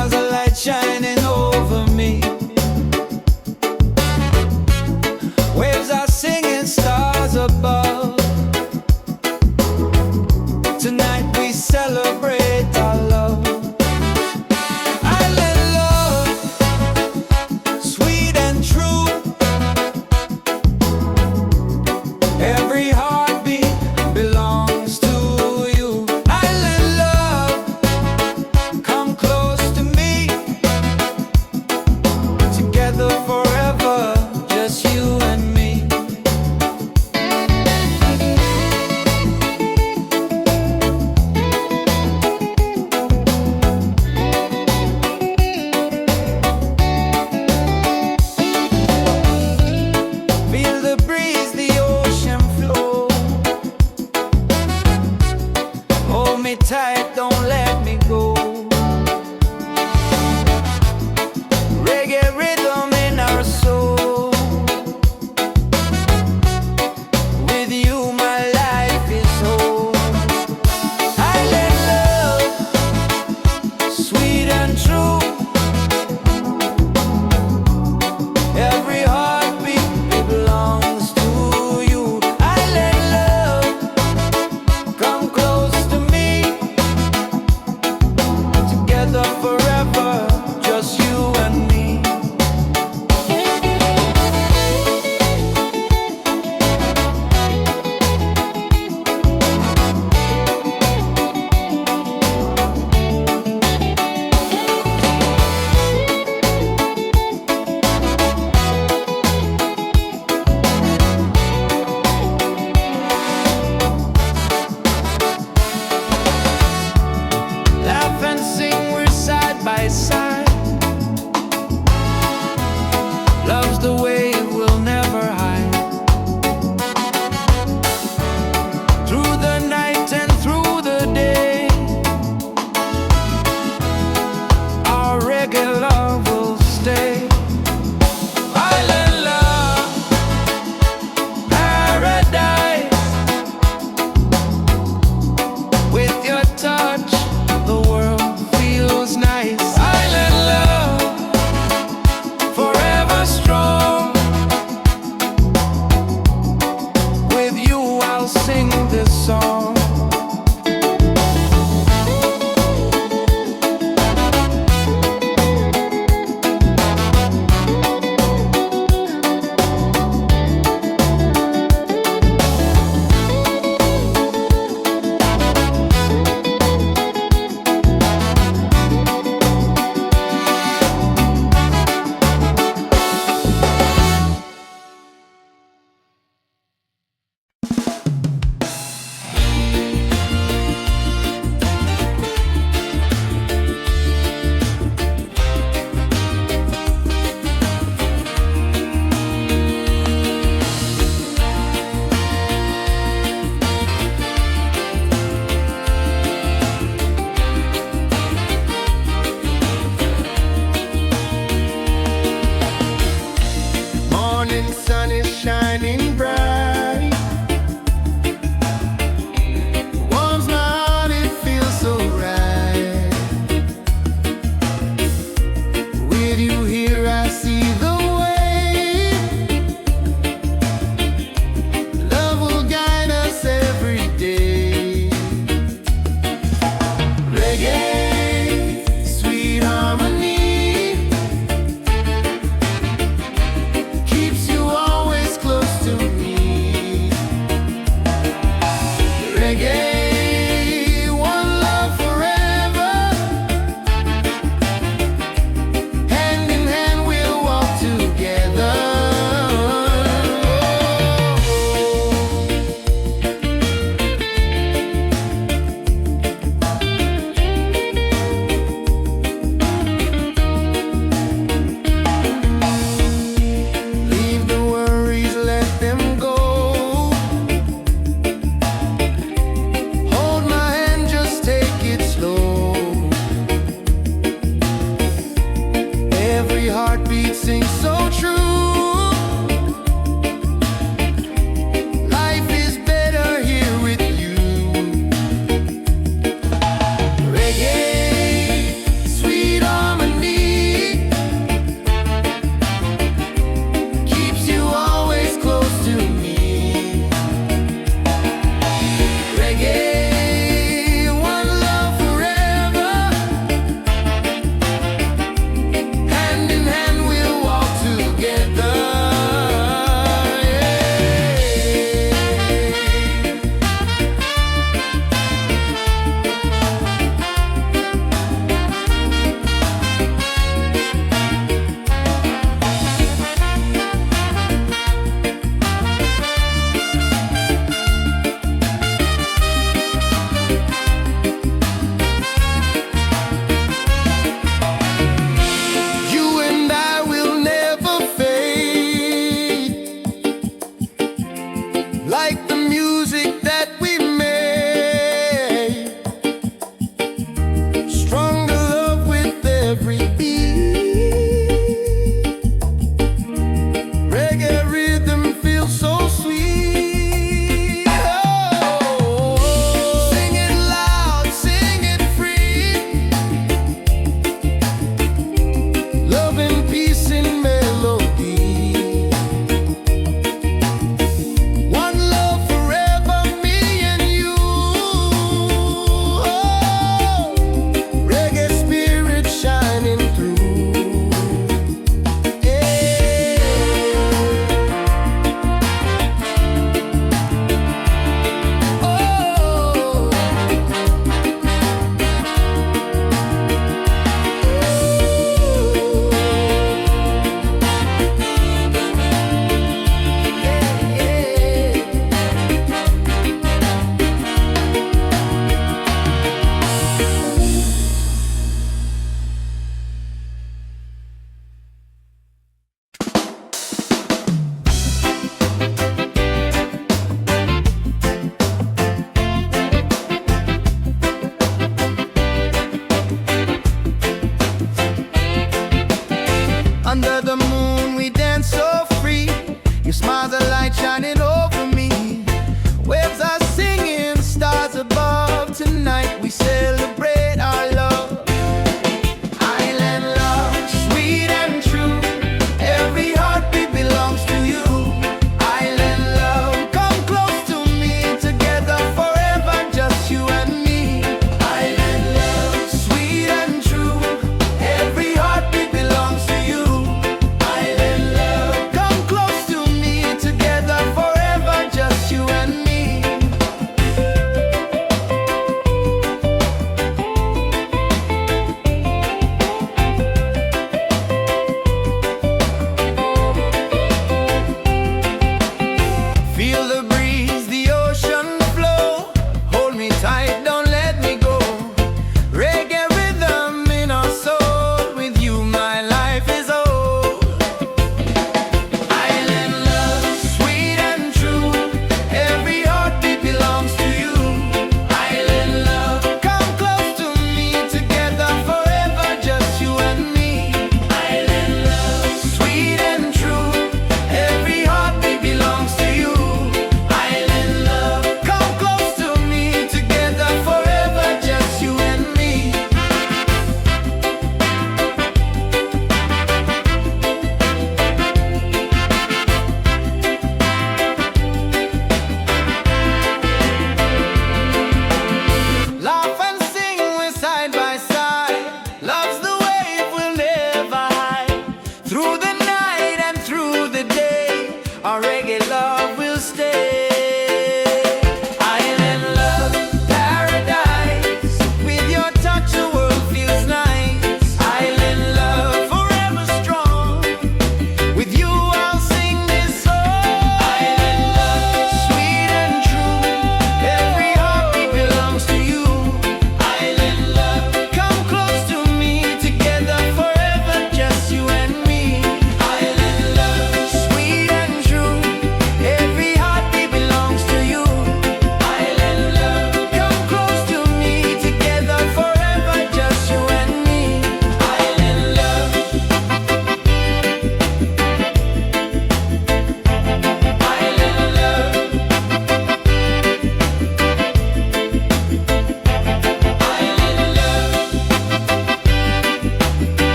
smiles a light shining over me. Waves are singing, stars above. Tonight we celebrate our love. Island love, sweet and true. Every heartbeat belongs to you. Island love, come close to me.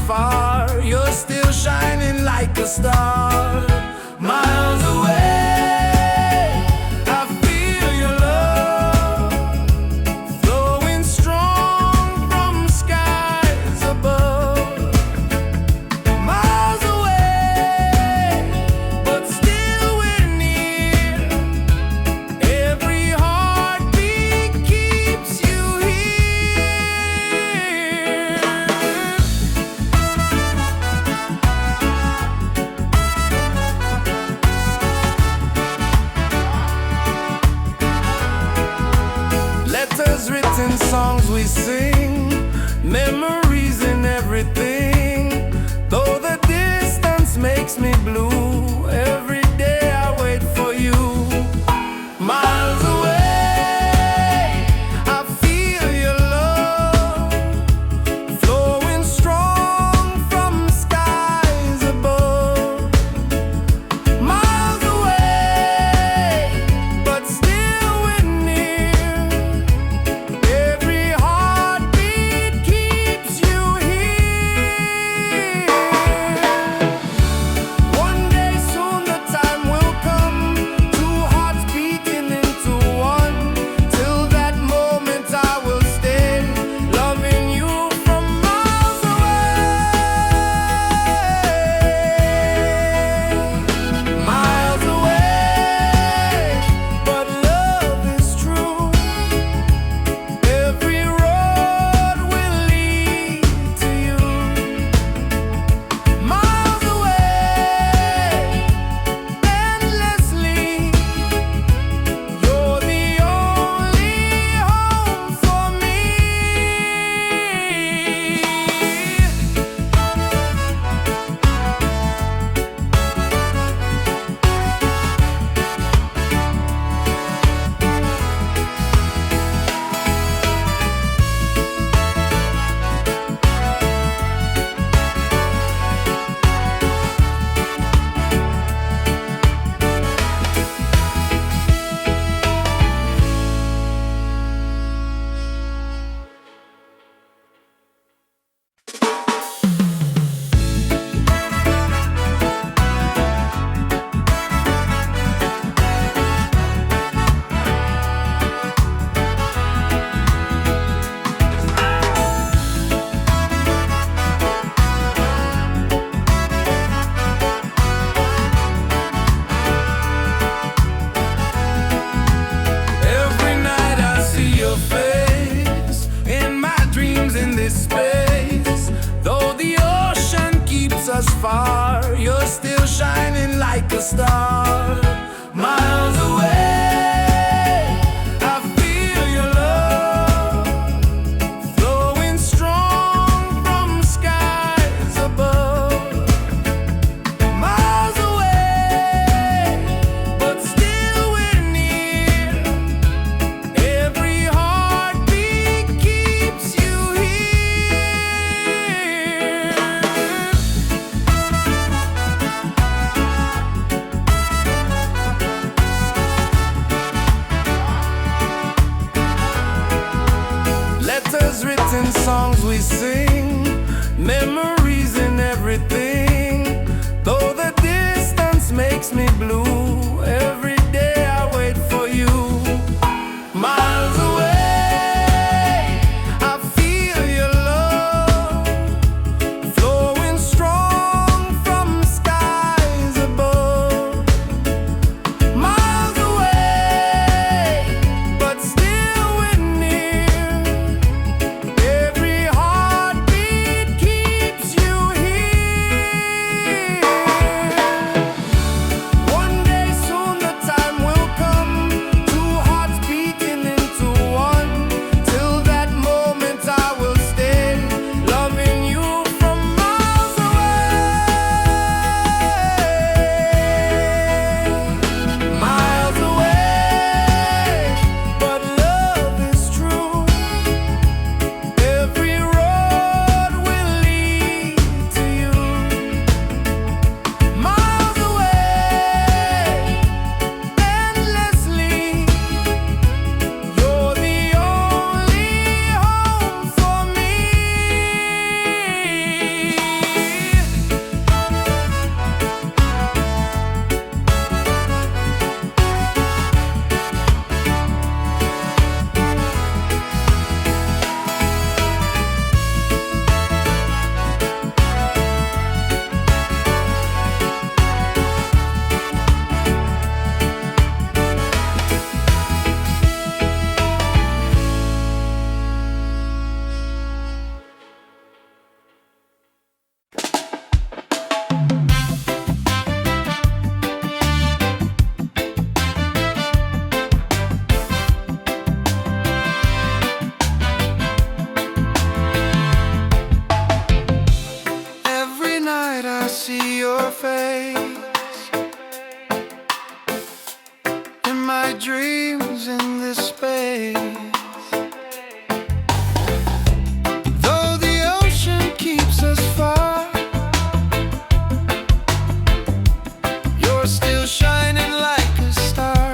far, you're still shining like a star. Miles away, I feel your love flowing strong from skies above. Miles away, but still we're near. Every heartbeat keeps you here. Letters written, songs we sing, memories in everything. Though the distance makes me blue, every day I wait for you. Miles away, I feel your love flowing strong from skies above. Miles away, but still we're near. Every heartbeat keeps you here. One day soon the time will come, two hearts beating into one. Till that moment I will stay, loving you from miles away. Miles away, but love is true. Every road will lead to you. Miles away, endlessly. You're the only home for me. Every night I see your face in my dreams in this space. Though the ocean keeps us far, you're still shining like a star. Miles away, I feel your love flowing strong from skies above. Miles away, but still we're near. Every heartbeat keeps you here. Letters written, songs we sing, memories in everything. Though the distance makes me blue, every day I wait for you. Miles away, I feel your love flowing strong from skies above. Miles away, but still we're near. Every heartbeat keeps you here. One day dreams in this space. Though the ocean keeps us far, you're still shining like a star.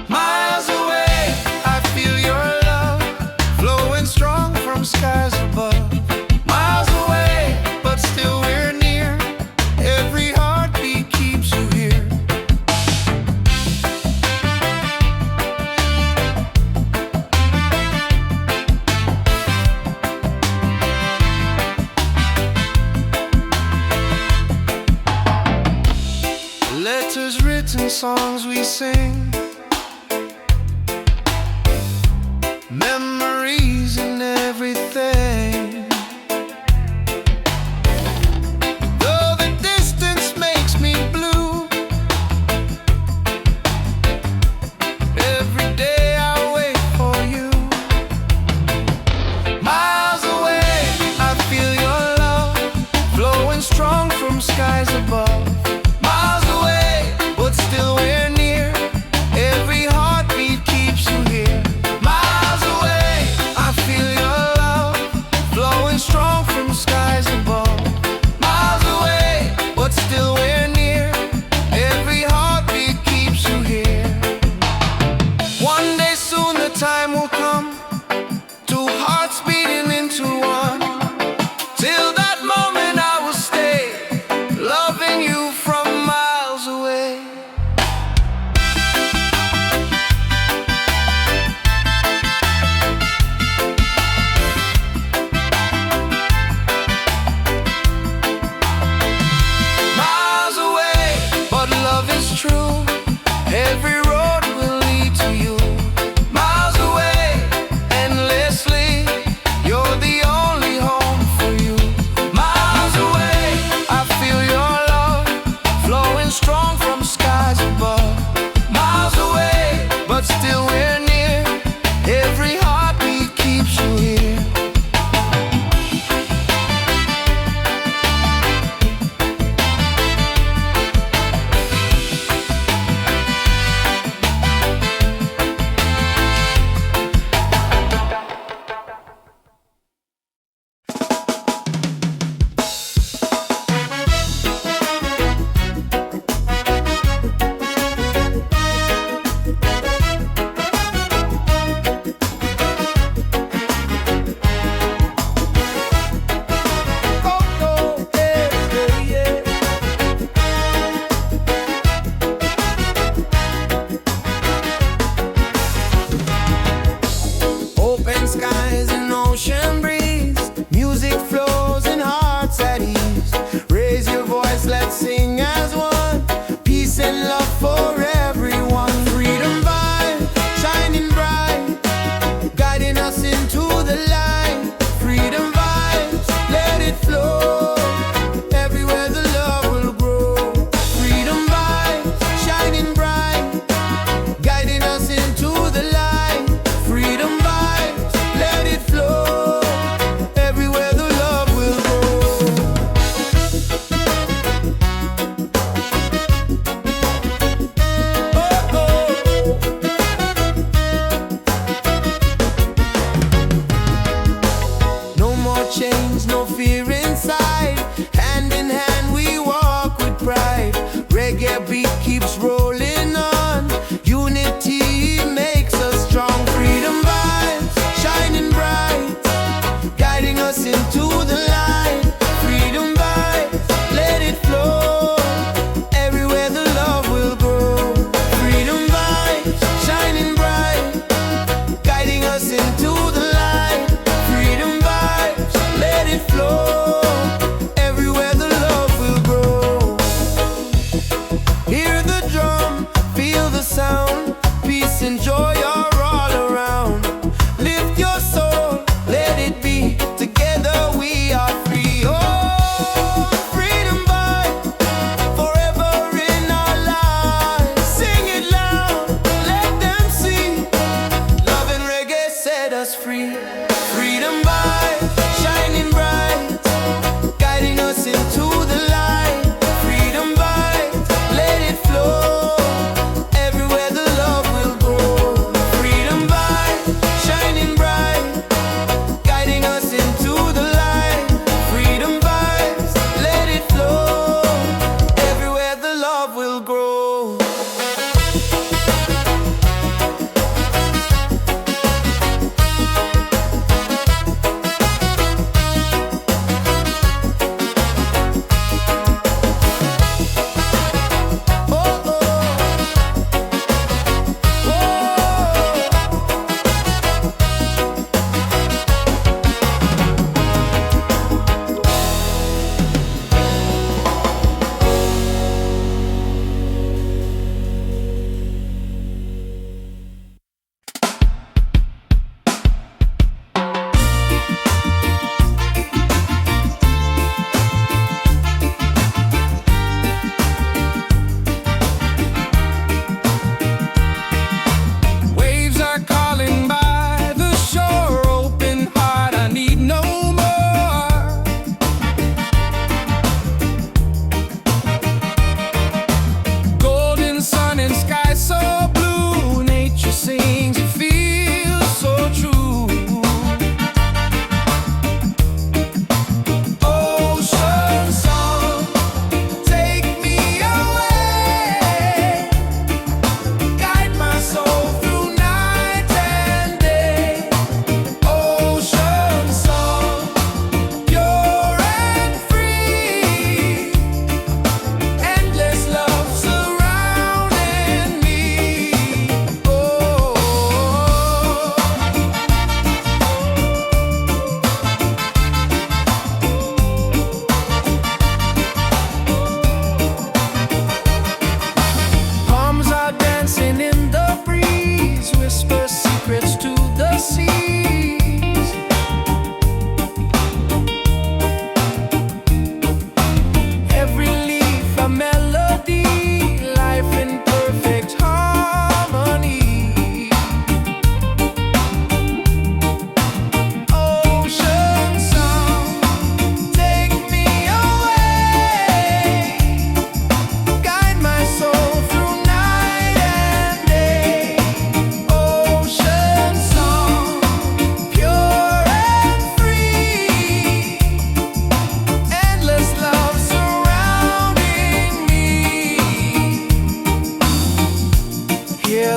Miles away, I feel your love flowing strong from skies above. Miles away, but still we're near. Every heartbeat keeps you here. Letters written, songs we sing, memories and everything. Though the distance makes me blue, every day I wait for you. Miles away, I feel your love flowing strong from skies above. Miles away, but still we're near.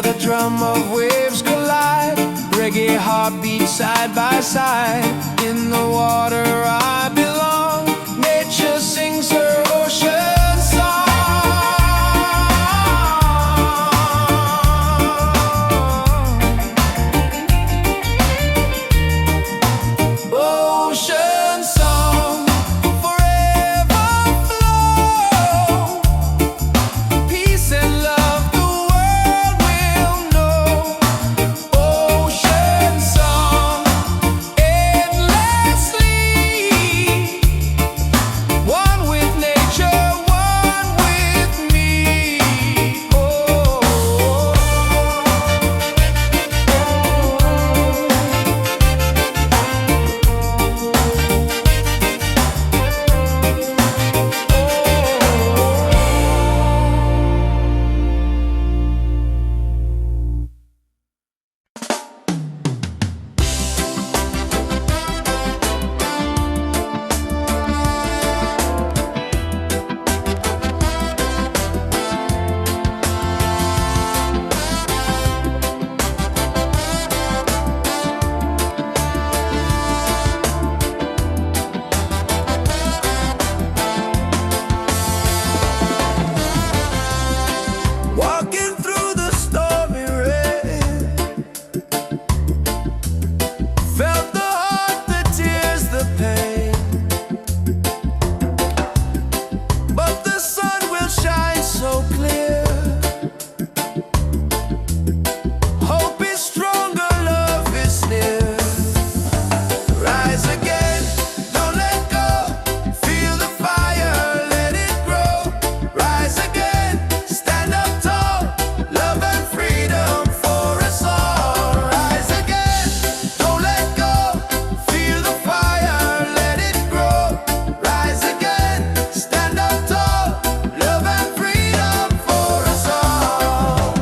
where the drum of waves collide. Reggae heartbeats side by side. In the water I belong. Nature sings her ocean song. Ocean song, forever flow. Peace and love the world will know. Ocean song, endlessly. One with nature, one with me. Oh. Walking through the stormy rain, felt the heart, the tears, the pain. But the sun will shine so clear. Hope is stronger, love is near. Rise again, don't let go. Feel the fire, let it grow. Rise again, stand up tall. Love and freedom for us all. Rise again, don't let go. Feel the fire, let it grow. Rise again, stand up tall. Love and freedom for us all.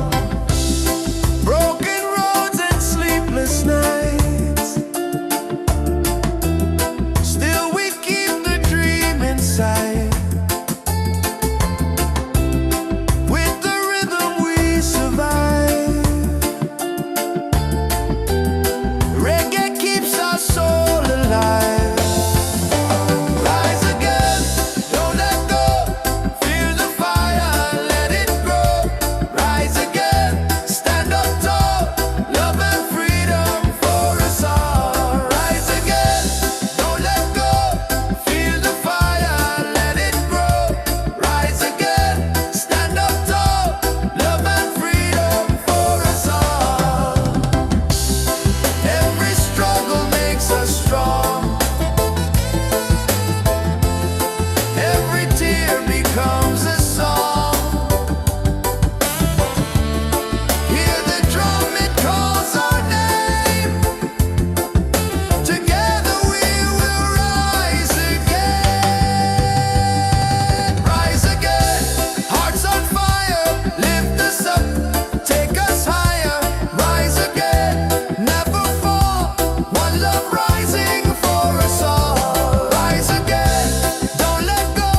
Broken roads and sleepless nights, still we keep the dream inside. With the rhythm we survive. Reggae keeps our soul alive. Rise again, don't let go. Feel the fire, let it grow. Rise again, stand up tall. Love and freedom for us all. Rise again, don't let go. Feel the fire, let it grow. Rise again, stand up tall. Love and freedom for us all. Every struggle makes us strong. Every tear becomes a song. Hear the drum, it calls our name. Together we will rise again. Rise again, hearts on fire. Lift us up, take us higher. Rise again, never fall. One love rising for us all. Rise again, don't let go.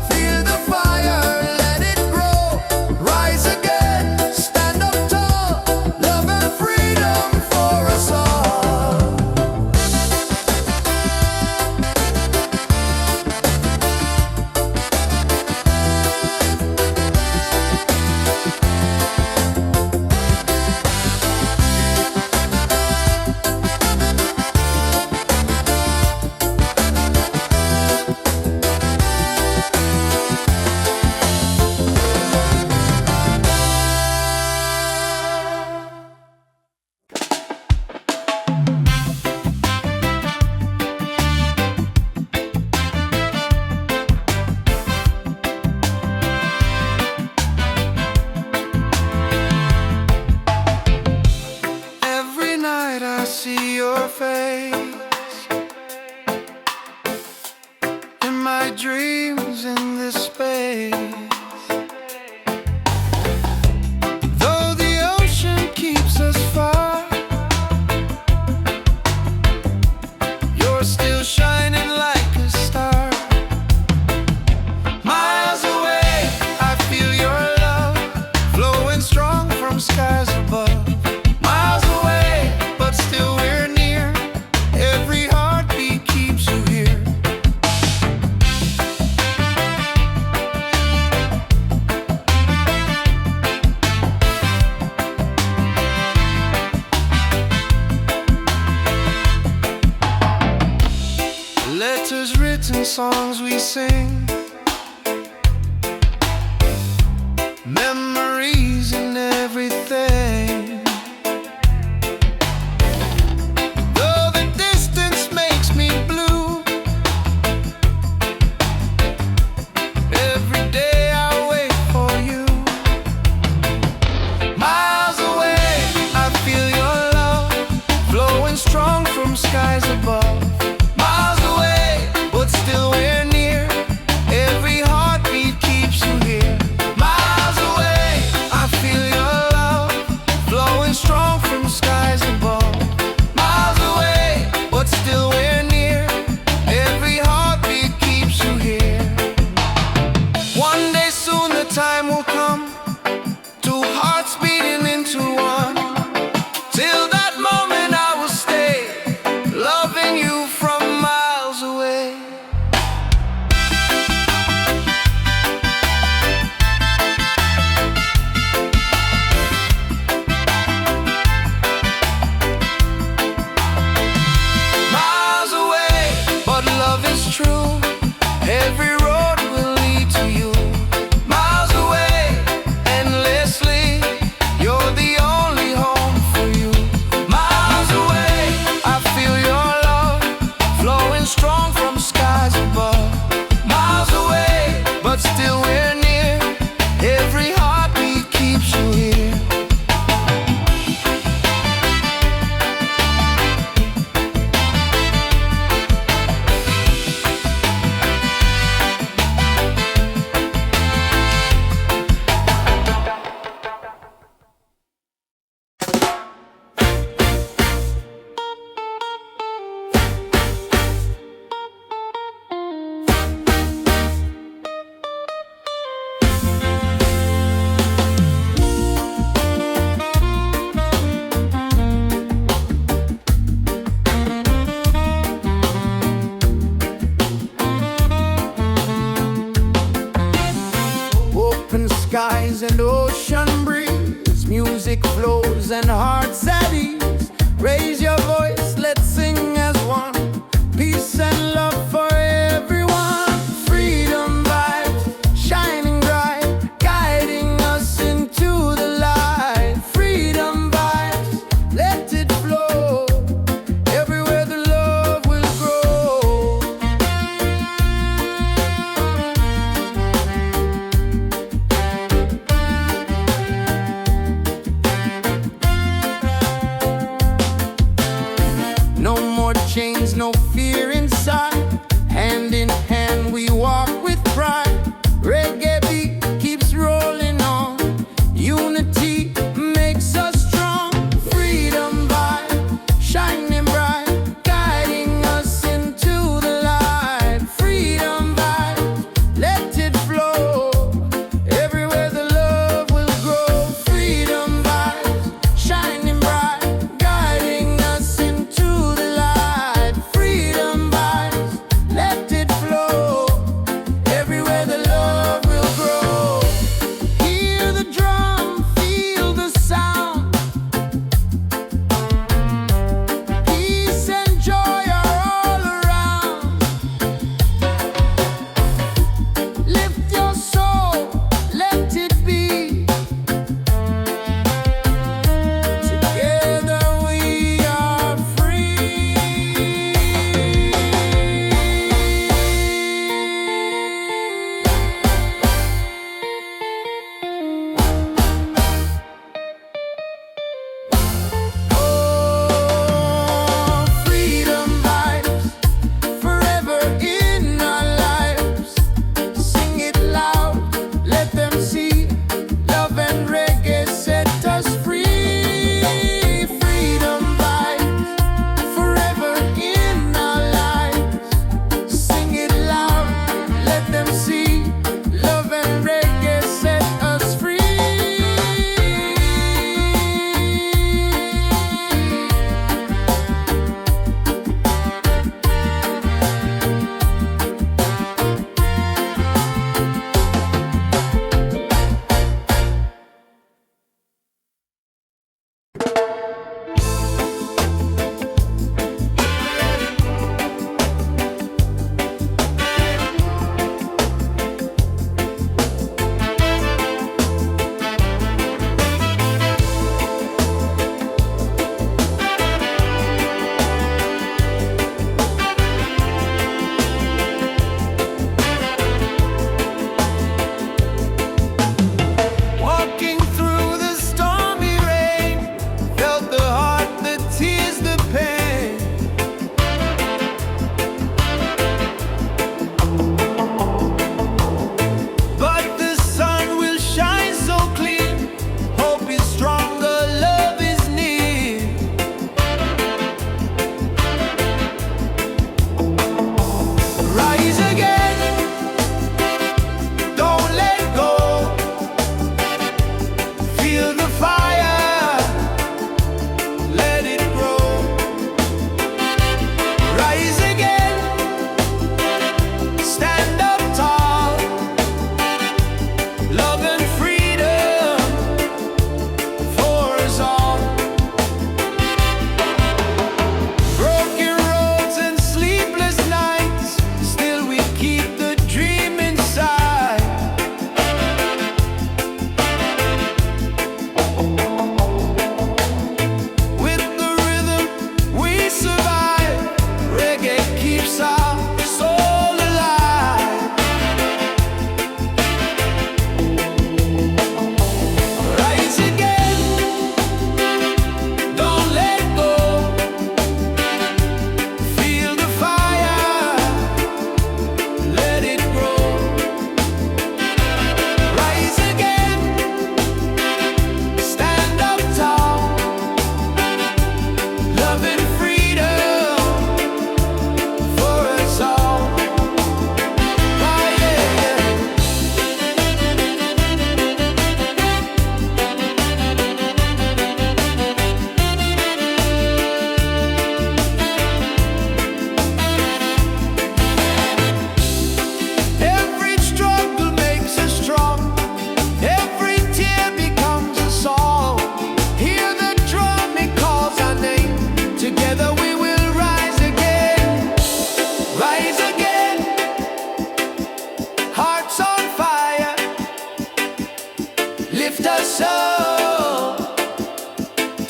Feel the fire, let it grow. Rise again, stand up tall. Love and freedom for us all. Every night I see your face in my dreams in this space. Though the ocean keeps us far, you're still shining like a star. Miles away, I feel your love flowing strong from skies sing. Memories and everything. Though the distance makes me blue, every day I wait for you. Miles away, I feel your love flowing strong from skies above. Miles away, but still we're near. Every heartbeat keeps you here. Miles away, I feel your love flowing strong from skies above. Miles away, but still we're near. Every heartbeat keeps you here. One day soon the time will come, two hearts beating into one. Till that moment I will stay, loving you from miles away. Miles away, but love is true. Every road will lead to you. Miles away, endlessly, you're the only home for you. Miles away, I feel your love flowing strong from skies above. Miles away, but still we're near. Every heartbeat keeps you here. Open skies and ocean breeze, music flows and hearts at ease. Raise your voice, let's sing as one. Peace and love for everyone. Freedom vibes shining bright, guiding us into the light. Freedom vibes, let it flow. Everywhere the love will grow.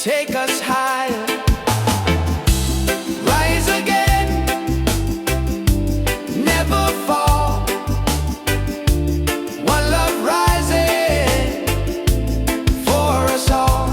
take us higher. Rise again, never fall. One love rising for us all.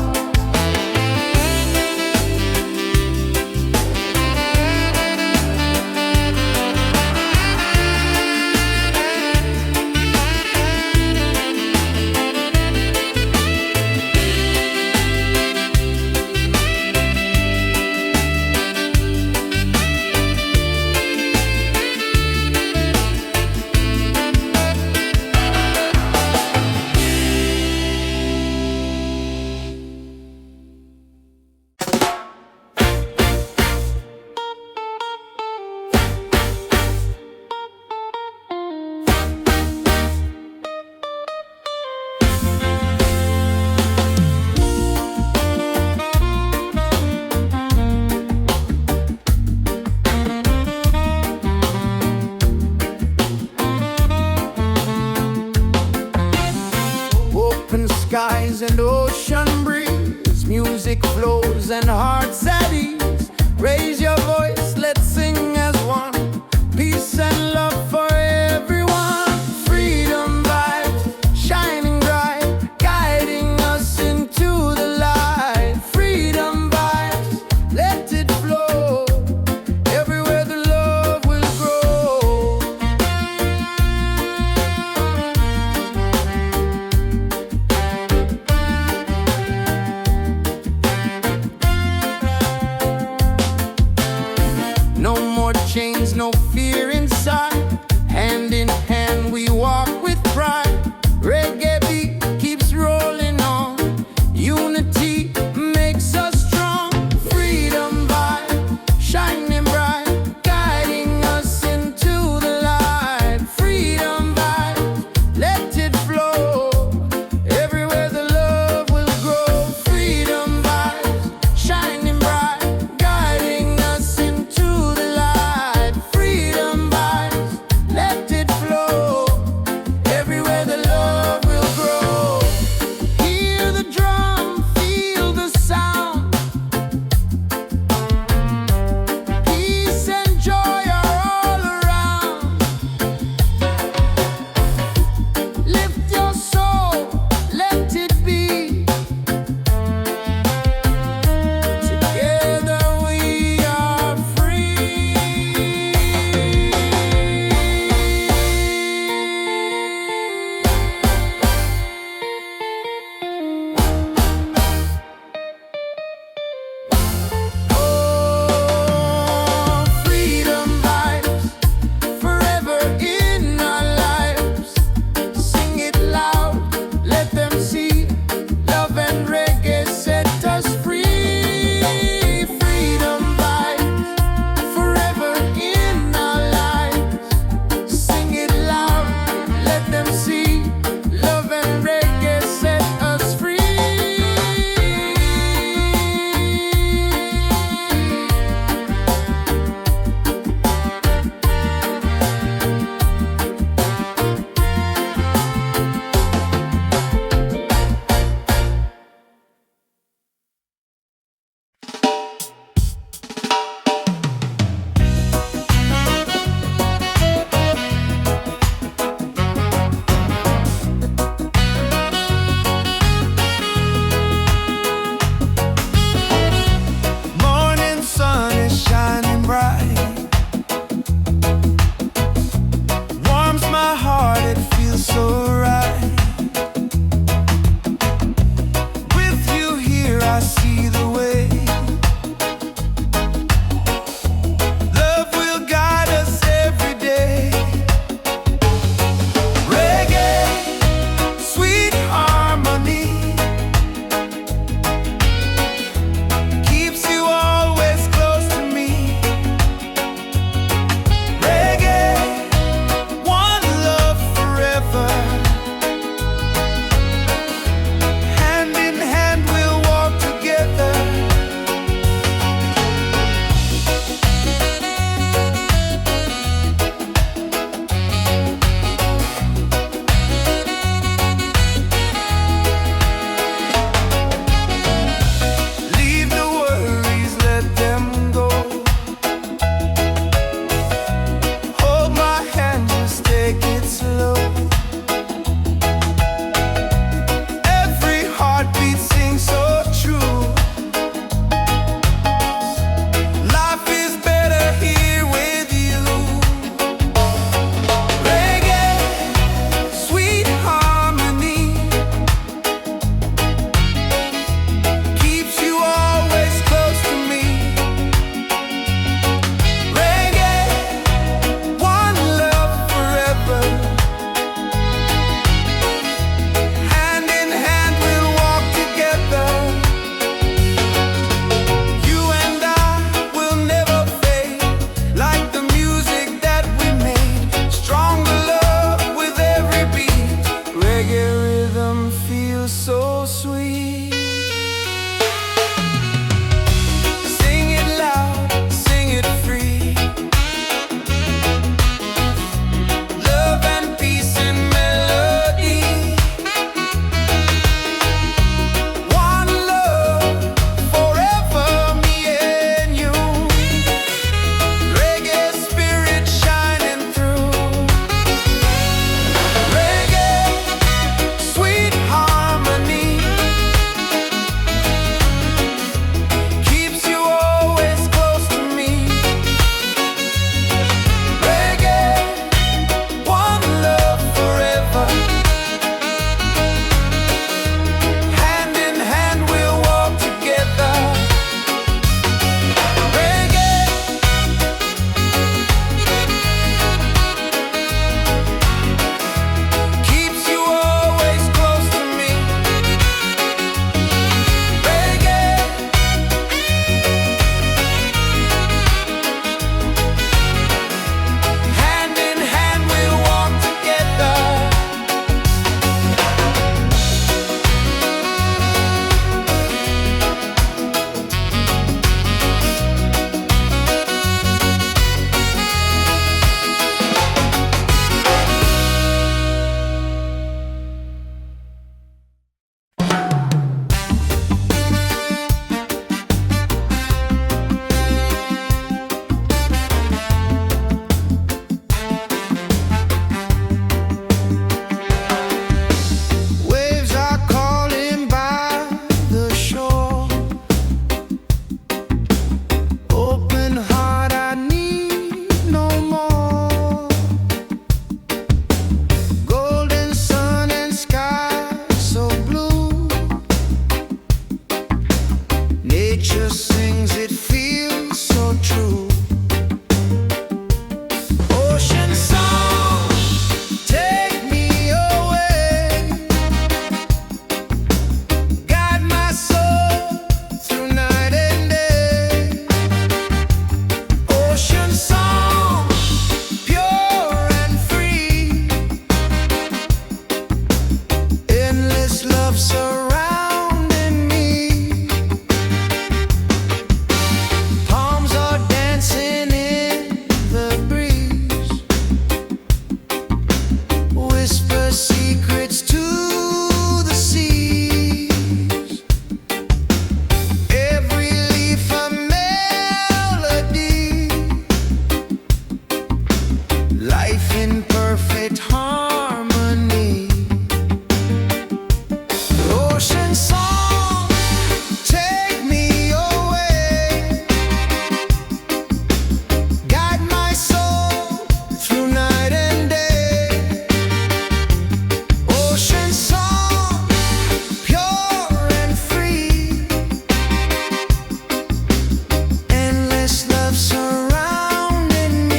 Skies and ocean breeze, music flows and hearts at ease. Raise your voice, let's sing as one. Peace and love for everyone. Freedom vibes, shining bright, guiding us into the light. Freedom vibes, let it flow. Everywhere the love will grow. Nature sings, it feels so true. Ocean song, take me away. Guide my soul through night and day. Ocean song, pure and free. Endless love surrounding me. Palms are dancing in the breeze. Whisper secrets to the seas. Every leaf a melody. Life in perfect harmony. Ocean song, take me away. Guide my soul through night and day. Ocean song, pure and free. Endless love surrounding me.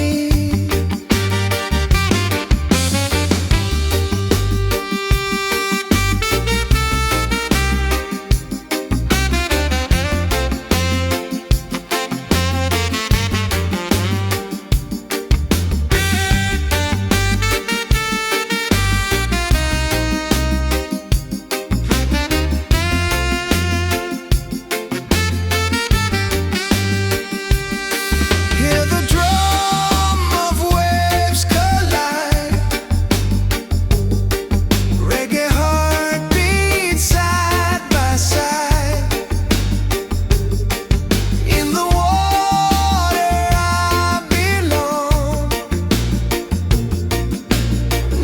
Hear the drum of waves collide. Reggae heartbeats side by side. In the water I belong.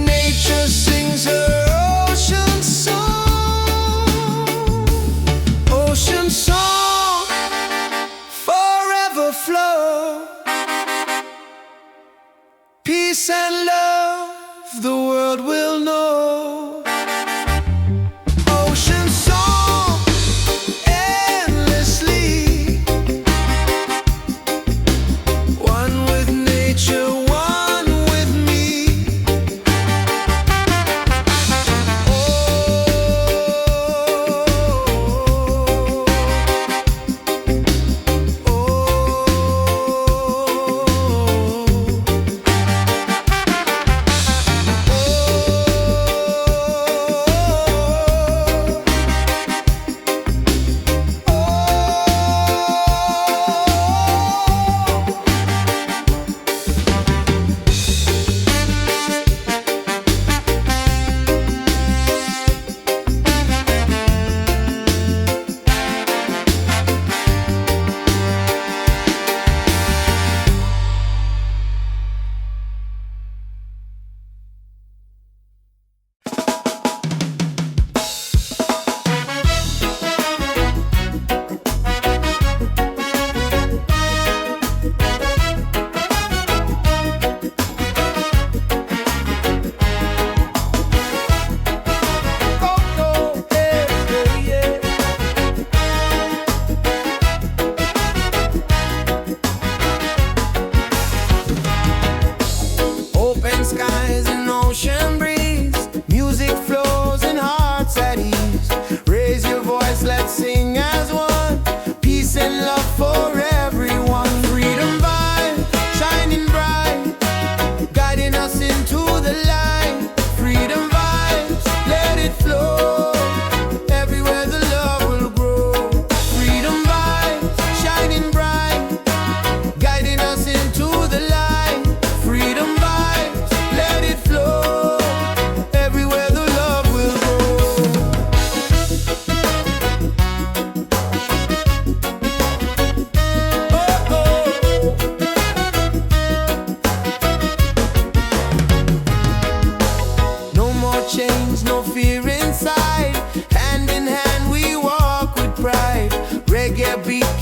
Nature sings her ocean song. Ocean song, forever flow. Peace and love the world will know. Ocean song, endlessly. One with nature, one with me. Open skies and ocean breeze. Music flows and hearts at ease. Raise your voice, let's sing as one. Peace and love for everyone. Freedom vibe, shining bright, guiding us into the light. Freedom vibes, let it flow. Everywhere the love will grow. Freedom vibes, shining bright, guiding us into the light. Freedom vibes, let it flow. Everywhere the love will grow. Oh, oh. No more chains, no fear inside. Hand in hand we walk with pride. Reggae beat